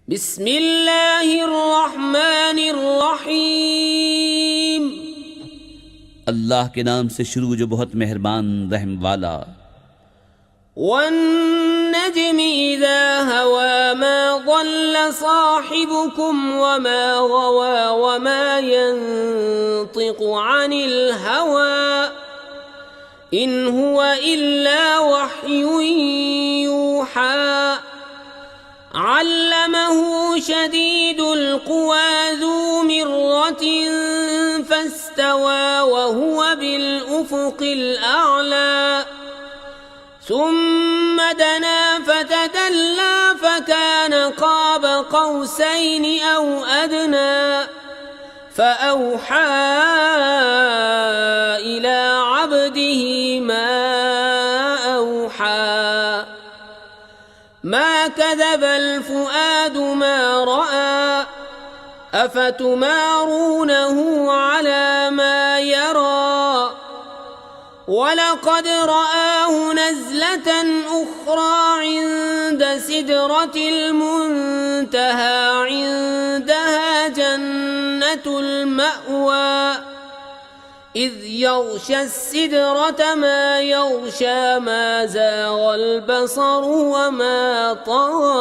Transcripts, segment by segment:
बिस्मिल्लाहिर्रहमानिर्रहीम। अल्लाह के नाम से शुरू जो बहुत मेहरबान रहम वाला। वन्नज्मि इज़ा हवा मा ضل साहिबुकुम वमा गवा वमा यंतिकु अनिल हवा इन हुवा इल्ला वह्युन यूहा अल्लमहु शदीदुल कुवा ज़ू मिर्रतिन फस्तवा वहुवा बिल उफ़ुक़िल अअला सुम्मा दना फ़तदल्ला फ़कान क़ाब क़ौसैन औ अदना फ़अौहा इला अब्दिही मा औहा मा कज़बल फ़ुआदु मा रआ अफ़तुमारूनहु अला मा यरा वलक़द रआहु नज़लतन उख़रा इन्द सिदरतिल मुन्तहा इन्दहा जन्नतुल मअवा इज़ यग़शा सिदरत मा यग़शा मा ज़ाग़ल बसरु वमा तग़ा।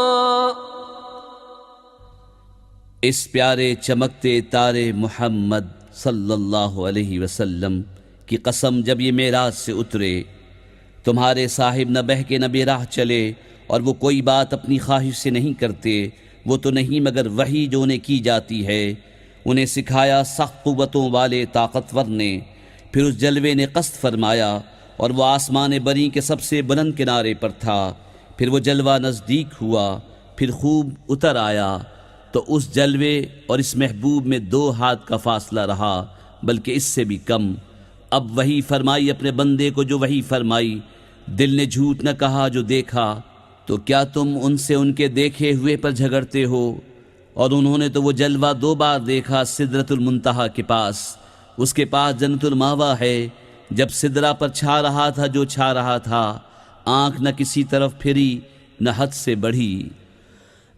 इस प्यारे चमकते तारे मुहम्मद सल्लल्लाहु अलैहि वसल्लम की कसम, जब ये मेराज से उतरे तुम्हारे साहिब न बहके न बेराह चले और वो कोई बात अपनी ख्वाहिश से नहीं करते, वो तो नहीं मगर वही जो उन्हें की जाती है। उन्हें सिखाया सख्त क़ुव्वतों वाले ताकतवर ने, फिर उस जलवे ने क़स्द फरमाया और वह आसमान बरी के सबसे बुलंद किनारे पर था। फिर वो जलवा नज़दीक हुआ, फिर खूब उतर आया तो उस जलवे और इस महबूब में 2 हाथ का फासला रहा, बल्कि इससे भी कम। अब वही फरमाई अपने बंदे को जो वही फरमाई। दिल ने झूठ न कहा जो देखा, तो क्या तुम उनसे उनके देखे हुए पर झगड़ते हो? और उन्होंने तो वो जलवा 2 बार देखा सिदरतुल मुंतहा के पास, उसके पास जन्नतुल मावा है। जब सिदरा पर छा रहा था जो छा रहा था, आँख न किसी तरफ फिरी न हद से बढ़ी।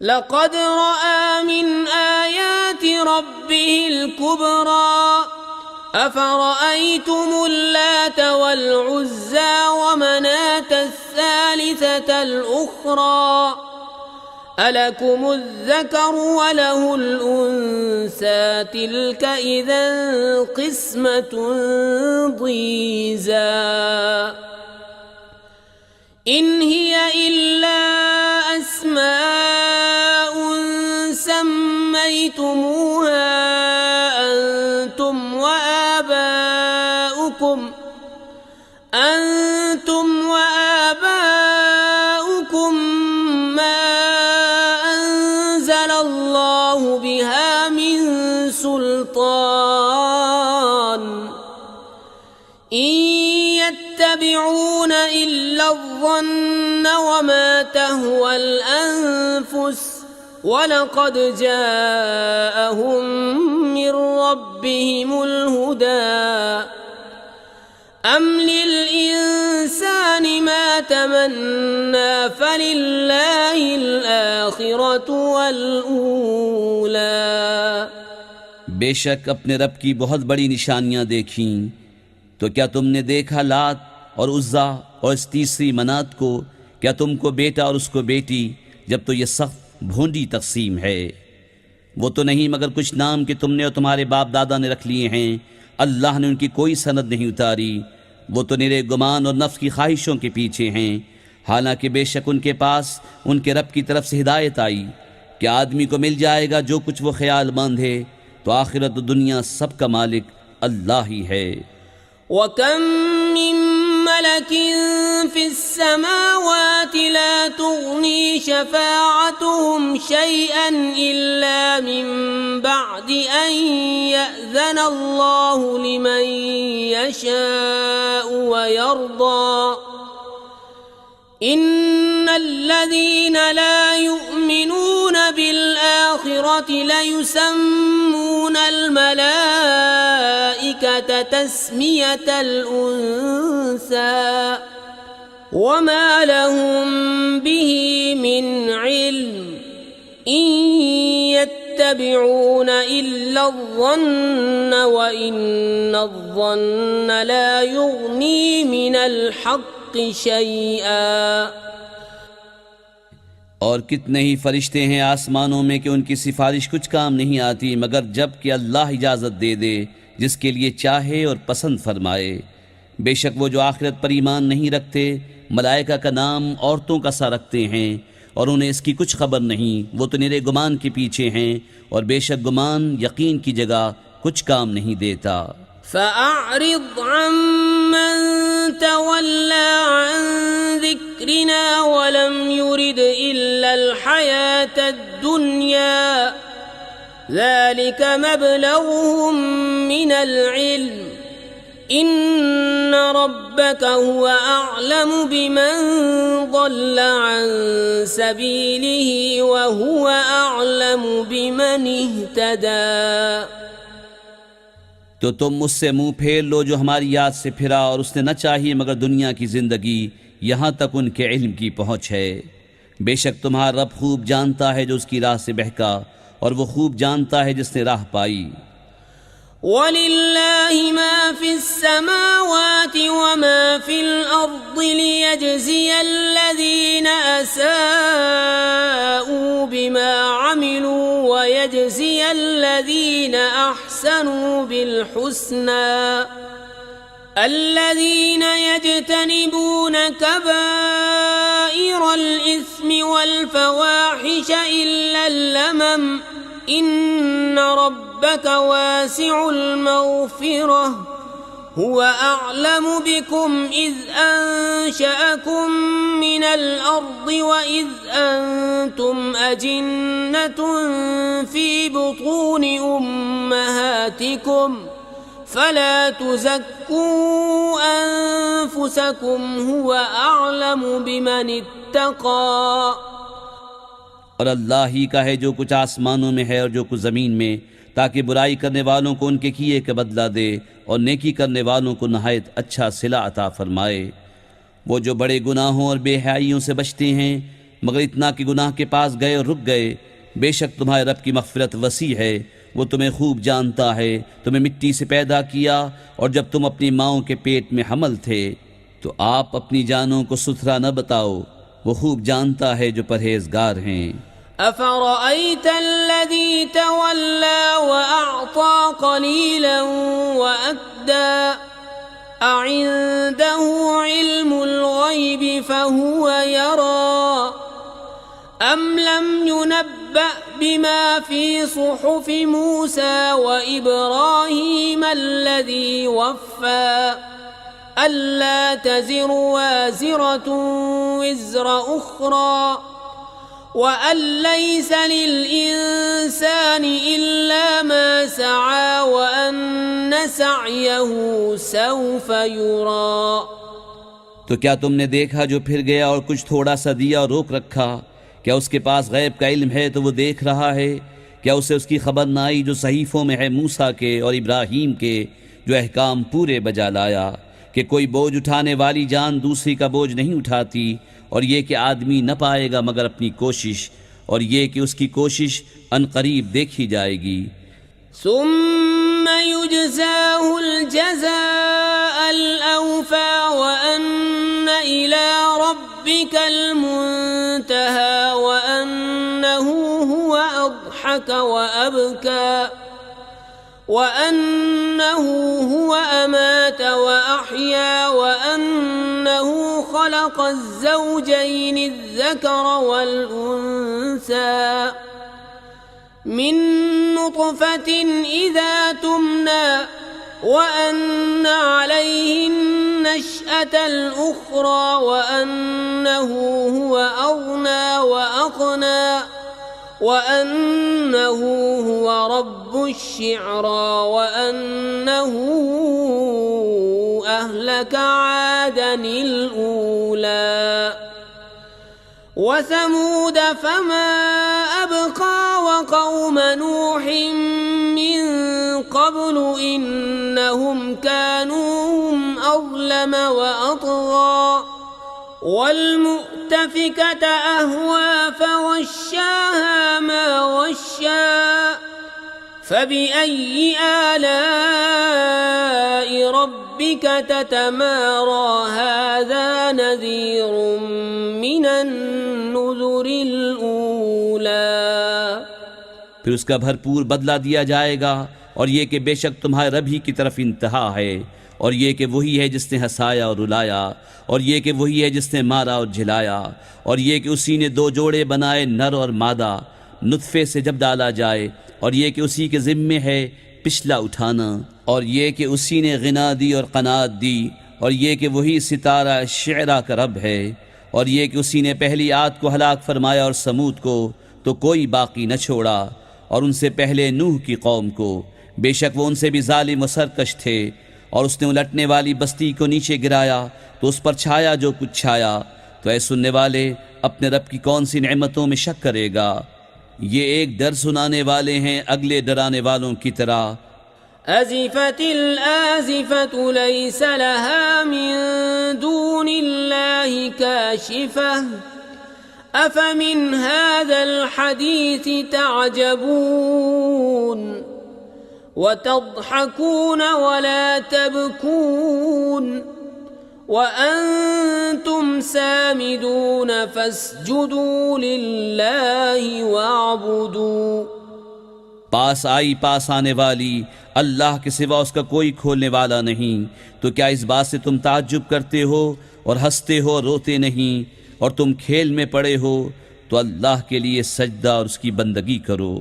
लक़द रआ मिन आयाति रब्बिहिल कुबरा अफ़रअय्तुमुल लात वल उज़्ज़ा व मनातस सालिसतल उख़रा अलकुमुज़ ज़करु व लहुल उन्सा तिल्क इज़न क़िस्मतुन ज़ीज़ा इन हिय इल्ला अस्माउन सम्मय्तुमूहा अंतुम व आबाउकुम मा अंज़लल्लाहु बिहा मिन सुल्तान इन यत्तबिऊन इल्ला ज़न्न व मा तहवल अन्फुस वलक़द जाअहुम मिन रब्बिहिमुल हुदा अम लिल इंसानि मा तमन्ना फलिल्लाहिल आखिरतु वल ऊला। बेशक अपने रब की बहुत बड़ी निशानियां देखीं, तो क्या तुमने देखा लात और उज़्ज़ा और इस तीसरी मनात को? क्या तुमको बेटा और उसको बेटी, जब तो ये सख्त भोंडी तक़सीम है। वो तो नहीं मगर कुछ नाम कि तुमने और तुम्हारे बाप दादा ने रख लिए हैं। अल्लाह ने उनकी कोई सनद नहीं उतारी, वो तो निरे गुमान और नफ्स की ख्वाहिशों के पीछे हैं। हालांकि बेशक उनके पास उनके रब की तरफ से हिदायत आई कि आदमी को मिल जाएगा जो कुछ वो ख्याल मंद है, तो आखिरत और दुनिया सब का मालिक अल्लाह ही है। वकम मिन मलकिन फिस समावाति ला तुग़नी शफ़ाअतुहुम शैअन इल्ला मिन बअदि अन यअज़न अल्लाहु लिमन यशाअु व यर्दा इन्नल्लज़ीन ला युमिनून बिल आखिरति लयुसम्मूनल मलाइकत तस्मियतल उन्सा वमा लहुम बिही मिन इल्म इन يتبعون إلا الظن وإن الظن لا يغني من الحق شيئا। और कितने ही फरिश्ते हैं आसमानों में कि उनकी सिफारिश कुछ काम नहीं आती मगर जब कि अल्लाह इजाज़त दे दे जिसके लिए चाहे और पसंद फरमाए। बेशक वो जो आखिरत पर ईमान नहीं रखते मलाइका का नाम औरतों का सा रखते हैं और उन्हें इसकी कुछ खबर नहीं, वो तो निरे गुमान के पीछे हैं और बेशक गुमान यकीन की जगह कुछ काम नहीं देता। فأعرض عمن تولى عن ذكرنا ولم يرد إلا الحياة الدنيا ذلك مبلغهم من العلم إن ربك هو أعلم بمن ضل عن سبيله وهو أعلم بمن اهتدى। तो तुम मुझसे मुंह फेर लो जो हमारी याद से फिरा और उसने न चाहिए मगर दुनिया की जिंदगी, यहाँ तक उनके इल्म की पहुँच है। बेशक तुम्हारा रब खूब जानता है जो उसकी राह से बहका और वो खूब जानता है जिसने राह पाई। वलिल्लाहि मा फिस समावाति व मा फिल अर्दि लियजज़िय अल्लज़ीना असाऊ बिमा अमिलू व यजज़िय अल्लज़ीना अहसनू बिल हुस्ना الذين يجتنبون كبائر الإثم والفواحش إلا اللمم إن ربك واسع المغفرة هو أعلم بكم إذ أنشأكم من الأرض وإذ أنتم أجنة في بطون أمهاتكم فلا تزكوا أنفسكم هو أعلم بمن اتقى। और अल्लाह ही का है जो कुछ आसमानों में है और जो कुछ ज़मीन में, ताकि बुराई करने वालों को उनके किए का बदला दे और नेकी करने वालों को नहायत अच्छा सिला अता फरमाए। वो जो बड़े गुनाहों और बेहयाइयों से बचते हैं मगर इतना कि गुनाह के पास गए और रुक गए, बेशक तुम्हारे रब की मग़फ़िरत वसी है, वो तुम्हें खूब जानता है। तुम्हें मिट्टी से पैदा किया और जब तुम अपनी माँओं के पेट में हमल थे तो आप अपनी जानों को सुथरा न बताओ, वो खूब जानता है जो परहेजगार हैं। أفرأيت الذي تولى وأعطى قليلا وأكدى أعنده علم الغيب فهو يرى أم لم ينبأ بما في صحف موسى وإبراهيم الذي وفى ألا تزر وازرة وزر أخرى وأن ليس للإنسان إلا ما سعى وأن سعيه سوف يرى। तो क्या तुमने देखा जो फिर गया और कुछ थोड़ा सा दिया और रोक रखा? क्या उसके पास गैब का इल्म है तो वो देख रहा है? क्या उसे उसकी खबर न आई जो सहीफ़ों में है मूसा के और इब्राहीम के, जो अहकाम पूरे बजा लाया कि कोई बोझ उठाने वाली जान दूसरी का बोझ नहीं उठाती, और ये कि आदमी न पाएगा मगर अपनी कोशिश, और ये कि उसकी कोशिश अनकरीब देखी जाएगी। सुम्मा युजज़ाहुल जज़ाअल औफ़ा व अन्न इला रब्बिकल मुंतहा व अन्नहु हुवा अضحक व अबका व अन्नहु हुवा अमात व अहया व अन्नहु खलक़ الزوجين الذكر والأنثى من نطفة إذا تمنى وأن عليه النشأة الأخرى وأنه هو أغنى وأقنى وأنه هو رب الشعرى وأنه أهلك عادا الأولى وثمود فما أبقى وقوم نوح من قبل إنهم كانوا هم أظلم وأطغى والمؤتفكة أهوى فغشاها ما غشى फबिअय्यि आलाइ रब्बिक ततमारा हाज़ा नज़ीरुम मिनन नुज़ुरिल ऊला। फिर उसका भरपूर बदला दिया जाएगा और ये कि बेशक तुम्हारे रब ही की तरफ इंतहा है, और ये कि वही है जिसने हंसाया और रुलाया, और ये कि वही है जिसने मारा और झिलाया, और ये कि उसी ने दो जोड़े बनाए नर और मादा नुत्फे से जब डाला जाए, और ये कि उसी के ज़िम्मे है पिछला उठाना, और ये कि उसी ने गिना दी और कनात दी, और ये कि वही सितारा शेरा का रब है, और ये कि उसी ने पहली आद को हलाक फरमाया और समूद को तो कोई बाकी न छोड़ा, और उनसे पहले नूह की कौम को, बेशक वो उनसे भी जालिम व सरकश थे। और उसने उलटने वाली बस्ती को नीचे गिराया तो उस पर छाया जो कुछ छाया। तो ऐ सुनने वाले, अपने रब की कौन सी नेमतों में शक करेगा? ये एक डर सुनाने वाले हैं अगले डराने वालों की तरह। अज़िफ़तिल आज़िफ़तु लैस लहा मिन दूनिल्लाहि काशिफ़ह अफ़मिन हाज़ल हदीस तअजबून वतضحकून वला तबकून वअंतुम सामिदून फस्जुदू लिल्लाहि वअबुदू। पास आने वाली, अल्लाह के सिवा उसका कोई खोलने वाला नहीं। तो क्या इस बात से तुम ताज्जुब करते हो और हंसते हो और रोते नहीं? और तुम खेल में पड़े हो तो अल्लाह के लिए सजदा और उसकी बंदगी करो।